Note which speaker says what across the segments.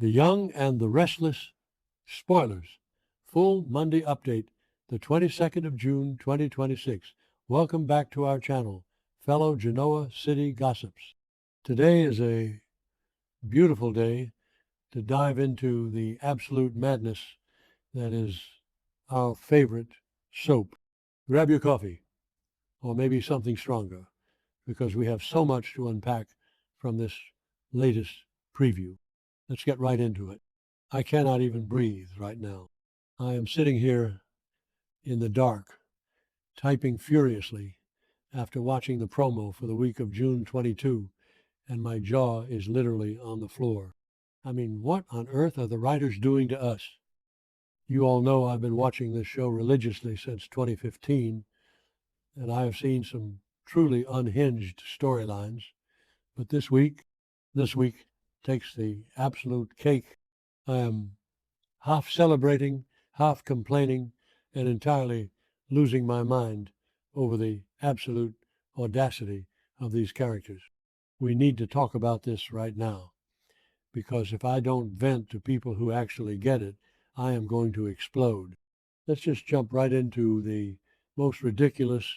Speaker 1: The Young and the Restless Spoilers. Full Monday update, the 22nd of June, 2026. Welcome back to our channel, fellow Genoa City gossips. Today is a beautiful day to dive into the absolute madness that is our favorite soap. Grab your coffee, or maybe something stronger, because we have so much to unpack from this latest preview. Let's get right into it. I cannot even breathe right now. I am sitting here in the dark, typing furiously after watching the promo for the week of June 22, and my jaw is literally on the floor. I mean, what on earth are the writers doing to us? You all know I've been watching this show religiously since 2015, and I have seen some truly unhinged storylines. But this week takes the absolute cake. I am half celebrating, half complaining, and entirely losing my mind over the absolute audacity of these characters. We need to talk about this right now, because if I don't vent to people who actually get it, I am going to explode. Let's just jump right into the most ridiculous,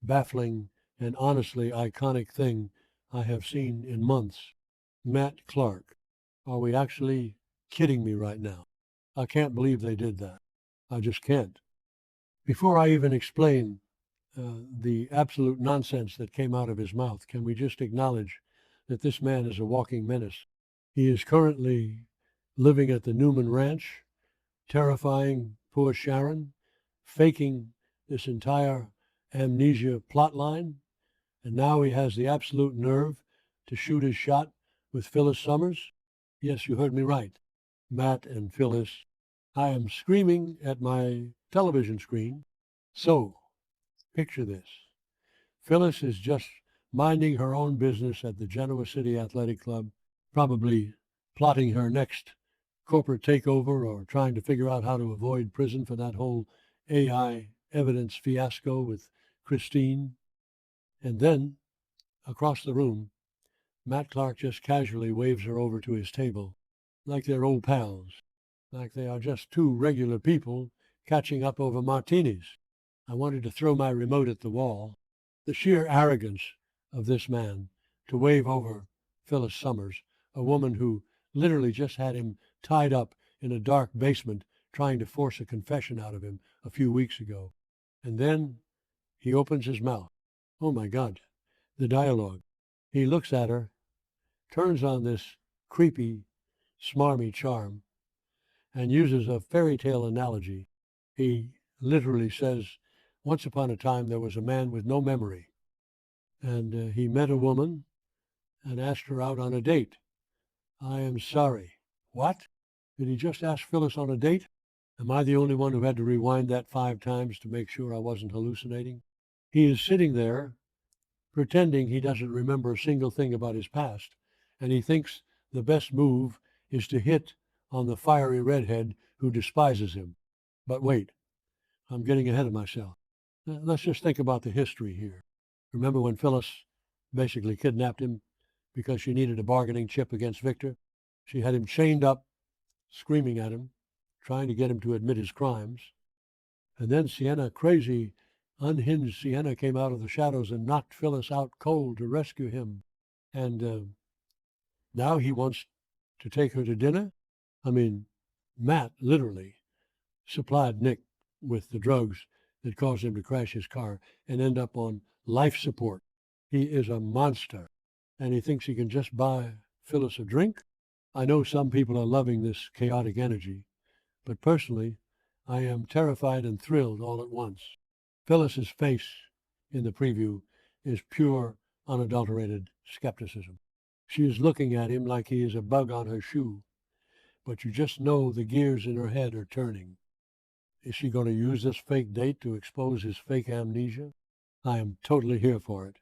Speaker 1: baffling, and honestly iconic thing I have seen in months. Matt Clark. Are we actually kidding me right now? I can't believe they did that. I just can't. Before I even explain the absolute nonsense that came out of his mouth, can we just acknowledge that this man is a walking menace? He is currently living at the Newman Ranch, terrifying poor Sharon, faking this entire amnesia plotline, and now he has the absolute nerve to shoot his shot with Phyllis Summers. Yes, you heard me right. Matt and Phyllis. I am screaming at my television screen. So, picture this. Phyllis is just minding her own business at the Genoa City Athletic Club, probably plotting her next corporate takeover or trying to figure out how to avoid prison for that whole AI evidence fiasco with Christine. And then, across the room, Matt Clark just casually waves her over to his table, like they're old pals, like they are just two regular people catching up over martinis. I wanted to throw my remote at the wall. The sheer arrogance of this man to wave over Phyllis Summers, a woman who literally just had him tied up in a dark basement trying to force a confession out of him a few weeks ago. And then he opens his mouth. Oh my God, the dialogue. He looks at her, turns on this creepy, smarmy charm, and uses a fairy tale analogy. He literally says, once upon a time there was a man with no memory, and he met a woman and asked her out on a date. I am sorry. What? Did he just ask Phyllis on a date? Am I the only one who had to rewind that 5 times to make sure I wasn't hallucinating? He is sitting there pretending he doesn't remember a single thing about his past, and he thinks the best move is to hit on the fiery redhead who despises him. But wait, I'm getting ahead of myself. Let's just think about the history here. Remember when Phyllis basically kidnapped him because she needed a bargaining chip against Victor? She had him chained up, screaming at him, trying to get him to admit his crimes. And then Sienna, crazy, unhinged Sienna, came out of the shadows and knocked Phyllis out cold to rescue him. And now he wants to take her to dinner? I mean, Matt literally supplied Nick with the drugs that caused him to crash his car and end up on life support. He is a monster, and he thinks he can just buy Phyllis a drink? I know some people are loving this chaotic energy, but personally, I am terrified and thrilled all at once. Phyllis's face in the preview is pure, unadulterated skepticism. She is looking at him like he is a bug on her shoe, but you just know the gears in her head are turning. Is she going to use this fake date to expose his fake amnesia? I am totally here for it,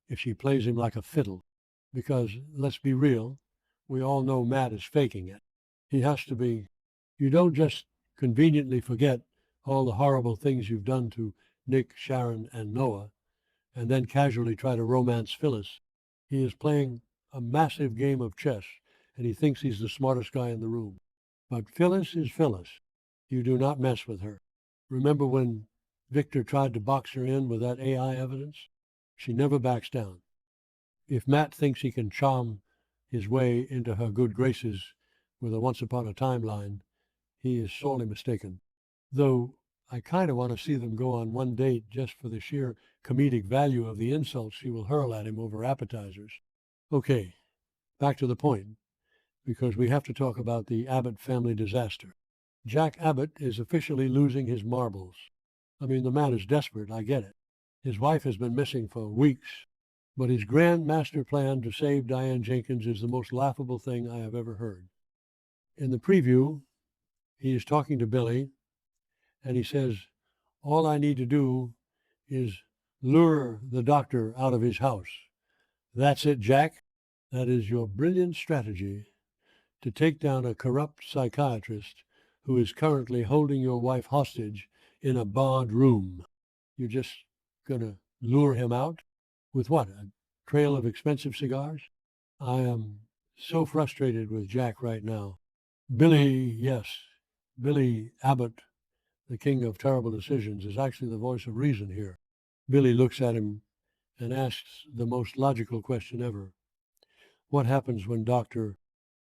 Speaker 1: if she plays him like a fiddle, because, let's be real, we all know Matt is faking it. He has to be. You don't just conveniently forget all the horrible things you've done to Nick, Sharon, and Noah, and then casually try to romance Phyllis. He is playing a massive game of chess, and he thinks he's the smartest guy in the room. But Phyllis is Phyllis. You do not mess with her. Remember when Victor tried to box her in with that AI evidence? She never backs down. If Matt thinks he can charm his way into her good graces with a once upon a timeline, he is sorely mistaken. Though I kind of want to see them go on one date just for the sheer comedic value of the insults she will hurl at him over appetizers. Okay, back to the point, because we have to talk about the Abbott family disaster. Jack Abbott is officially losing his marbles. I mean, the man is desperate, I get it. His wife has been missing for weeks, but his grand master plan to save Diane Jenkins is the most laughable thing I have ever heard. In the preview, he is talking to Billy, and he says, all I need to do is lure the doctor out of his house. That's it, Jack. That is your brilliant strategy to take down a corrupt psychiatrist who is currently holding your wife hostage in a barred room. You're just going to lure him out with what, a trail of expensive cigars? I am so frustrated with Jack right now. Billy Abbott, the king of terrible decisions, is actually the voice of reason here. Billy looks at him and asks the most logical question ever. What happens when Dr.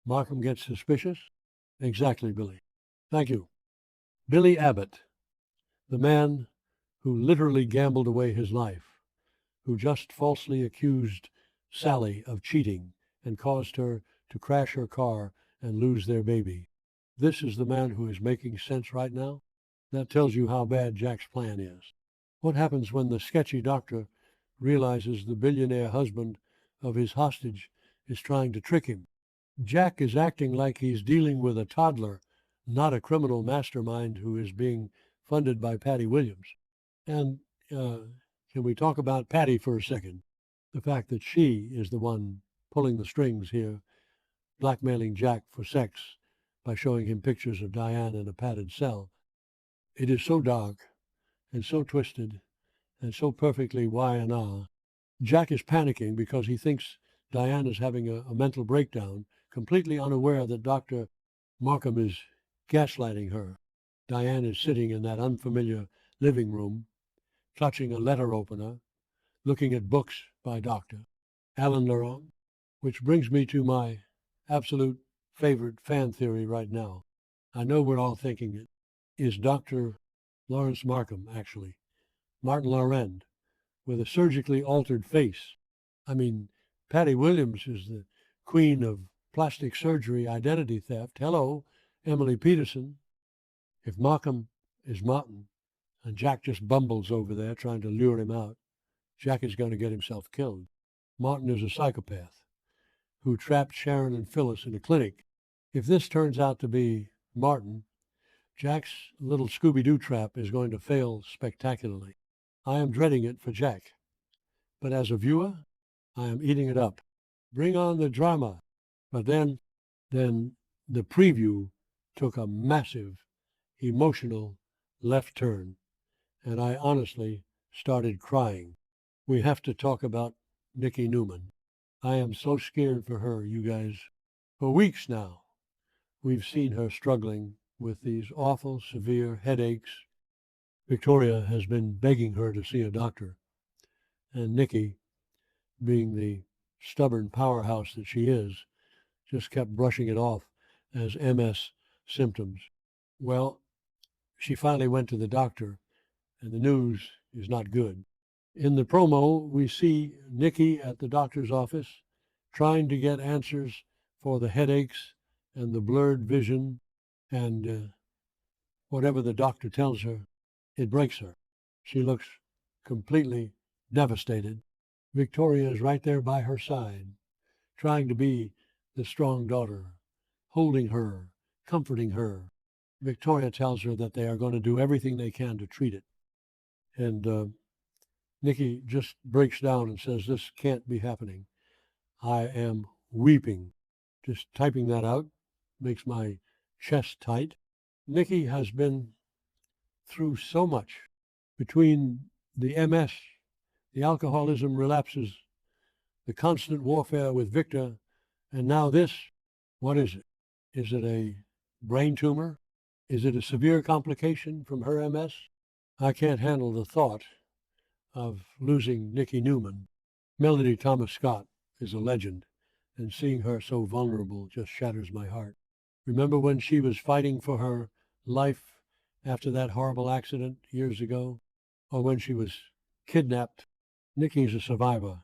Speaker 1: Markham gets suspicious? Exactly, Billy. Thank you. Billy Abbott, the man who literally gambled away his life, who just falsely accused Sally of cheating and caused her to crash her car and lose their baby. This is the man who is making sense right now? That tells you how bad Jack's plan is. What happens when the sketchy doctor realizes the billionaire husband of his hostage is trying to trick him? Jack is acting like he's dealing with a toddler, not a criminal mastermind who is being funded by Patty Williams. And can we talk about Patty for a second? The fact that she is the one pulling the strings here, blackmailing Jack for sex by showing him pictures of Diane in a padded cell. It is so dark and so twisted and so perfectly Y&R. Jack is panicking because he thinks Diane is having a mental breakdown, completely unaware that Dr. Markham is gaslighting her. Diane is sitting in that unfamiliar living room, clutching a letter opener, looking at books by Dr. Alan Laurent, which brings me to my absolute favorite fan theory right now. I know we're all thinking it. Is Dr. Lawrence Markham, actually, Martin Laurent, with a surgically altered face. I mean, Patty Williams is the queen of plastic surgery identity theft. Hello, Emily Peterson. If Markham is Martin, and Jack just bumbles over there trying to lure him out, Jack is going to get himself killed. Martin is a psychopath who trapped Sharon and Phyllis in a clinic. If this turns out to be Martin, Jack's little Scooby-Doo trap is going to fail spectacularly. I am dreading it for Jack. But as a viewer, I am eating it up. Bring on the drama. But then the preview took a massive, emotional left turn, and I honestly started crying. We have to talk about Nikki Newman. I am so scared for her, you guys. For weeks now, we've seen her struggling with these awful, severe headaches. Victoria has been begging her to see a doctor, and Nikki, being the stubborn powerhouse that she is, just kept brushing it off as MS symptoms. Well, she finally went to the doctor, and the news is not good. In the promo, we see Nikki at the doctor's office trying to get answers for the headaches and the blurred vision, and whatever the doctor tells her, it breaks her. She looks completely devastated. Victoria is right there by her side, trying to be the strong daughter, holding her, comforting her. Victoria tells her that they are going to do everything they can to treat it. And Nikki just breaks down and says, this can't be happening. I am weeping. Just typing that out makes my chest tight. Nikki has been through so much between the MS, the alcoholism relapses, the constant warfare with Victor, and now this. What is it? Is it a brain tumor? Is it a severe complication from her MS? I can't handle the thought of losing Nikki Newman. Melody Thomas Scott is a legend, and seeing her so vulnerable just shatters my heart. Remember when she was fighting for her life after that horrible accident years ago? Or when she was kidnapped? Nikki's a survivor,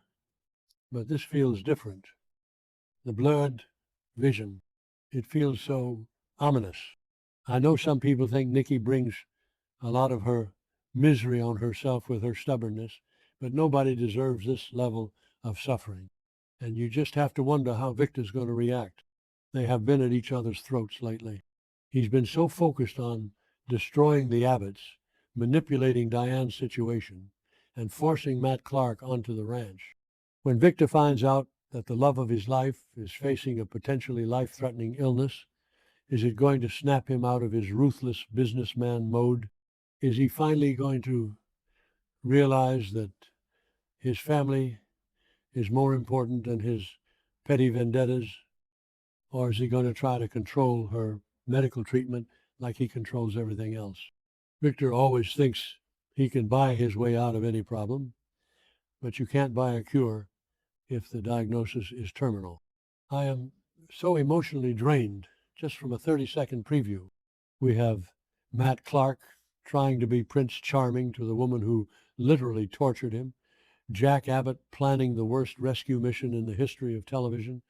Speaker 1: but this feels different. The blurred vision, it feels so ominous. I know some people think Nikki brings a lot of her misery on herself with her stubbornness, but nobody deserves this level of suffering. And you just have to wonder how Victor's going to react. They have been at each other's throats lately. He's been so focused on destroying the Abbotts, manipulating Diane's situation, and forcing Matt Clark onto the ranch. When Victor finds out that the love of his life is facing a potentially life-threatening illness, is it going to snap him out of his ruthless businessman mode? Is he finally going to realize that his family is more important than his petty vendettas? Or is he going to try to control her medical treatment like he controls everything else? Victor always thinks he can buy his way out of any problem, but you can't buy a cure if the diagnosis is terminal. I am so emotionally drained just from a 30-second preview. We have Matt Clark trying to be Prince Charming to the woman who literally tortured him, Jack Abbott planning the worst rescue mission in the history of television,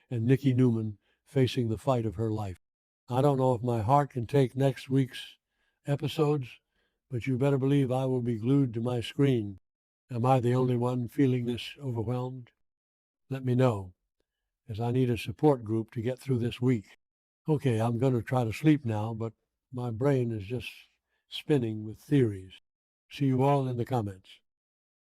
Speaker 1: and Nikki Newman facing the fight of her life. I don't know if my heart can take next week's episodes, but you better believe I will be glued to my screen. Am I the only one feeling this overwhelmed? Let me know, as I need a support group to get through this week. Okay, I'm going to try to sleep now, but my brain is just spinning with theories. See you all in the comments.